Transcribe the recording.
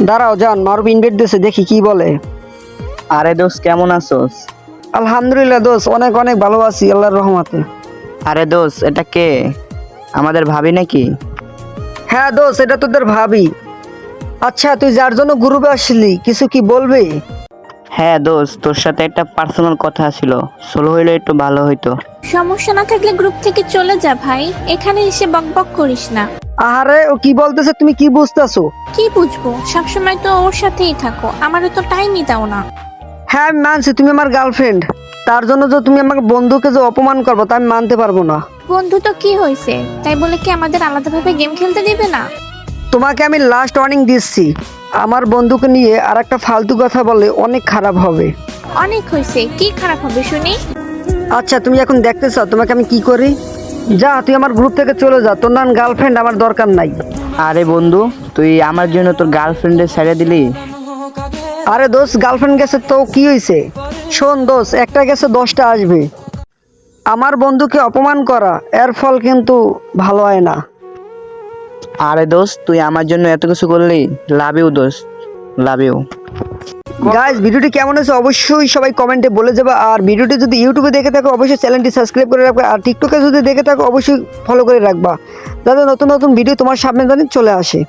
দাঁড়াও জান, মারুফ ইনভাইট দিয়েছে, দেখি কি বলে। আরে দোস্ত কেমন আছোস? আলহামদুলিল্লাহ দোস্ত, অনেক অনেক ভালো আছি আল্লাহর রহমতে। আরে দোস্ত এটা কে? আমাদের ভাবি নাকি? হ্যাঁ দোস্ত, এটা তোদের ভাবি। আচ্ছা, তুই যার জন্য গ্রুপে আসলি কিছু কি বলবি? হ্যাঁ দোস্ত, তোর সাথে একটা পার্সোনাল কথা ছিল, সোলো হইলে একটু ভালো হইতো। সমস্যা না থাকলে গ্রুপ থেকে চলে যা ভাই, এখানে এসে বকবক করিস না। আহারে, ও কি বলতেছে তুমি কি বুঝতেছো? কি বুঝবো, সবসময় তো ওর সাথেই থাকো, আমারও তো টাইমই দাও না। হ্যাঁ আমি মানছি তুমি আমার গার্লফ্রেন্ড, তার জন্য যে তুমি আমার বন্ধুকে যে অপমান করবো তা আমি মানতে পারবো না। বন্ধু তো কি হয়েছে, তাই বলে কি আমাদের আলাদাভাবে গেম খেলতে দিবে না? তোমাকে আমি লাস্ট ওয়ার্নিং দিচ্ছি, আমার বন্ধুকে নিয়ে আর একটা ফালতু কথা বললে অনেক খারাপ হবে। অনেক হয়েছে, কি খারাপ হবে শুনি? আচ্ছা তুমি এখন দেখতে চাও তোমাকে আমি কি করি? যা, তুই আমার গ্রুপ থেকে চলে যা, তোর নাম গার্লফ্রেন্ড আমার দরকার নাই। আরে বন্ধু, তুই আমার জন্য তোর গার্লফ্রেন্ডের ছেড়ে দিলি? আরে দোস্ত, গার্লফ্রেন্ড গেছে তো কি হয়েছে? শোন দোস্ত, একটা গেছে 10টা আসবে। আমার বন্ধুকে অপমান করা এর ফল কিন্তু ভালো হয় না। আরে দোস্ত, তুই আমার জন্য এত কিছু করলি, লাভ ইউ দোস্ত, লাভ ইউ। গাইস, ভিডিওটি কেমন হয়েছে অবশ্যই সবাই কমেন্টে বলে যাবে। আর ভিডিওটি যদি ইউটিউবে দেখে থাকো অবশ্যই চ্যানেলটি সাবস্ক্রাইব করে রাখবে, আর টিকটকে যদি দেখে থাকো অবশ্যই ফলো করে রাখবা, যাতে নতুন নতুন ভিডিও তোমার সামনে জানি চলে আসে।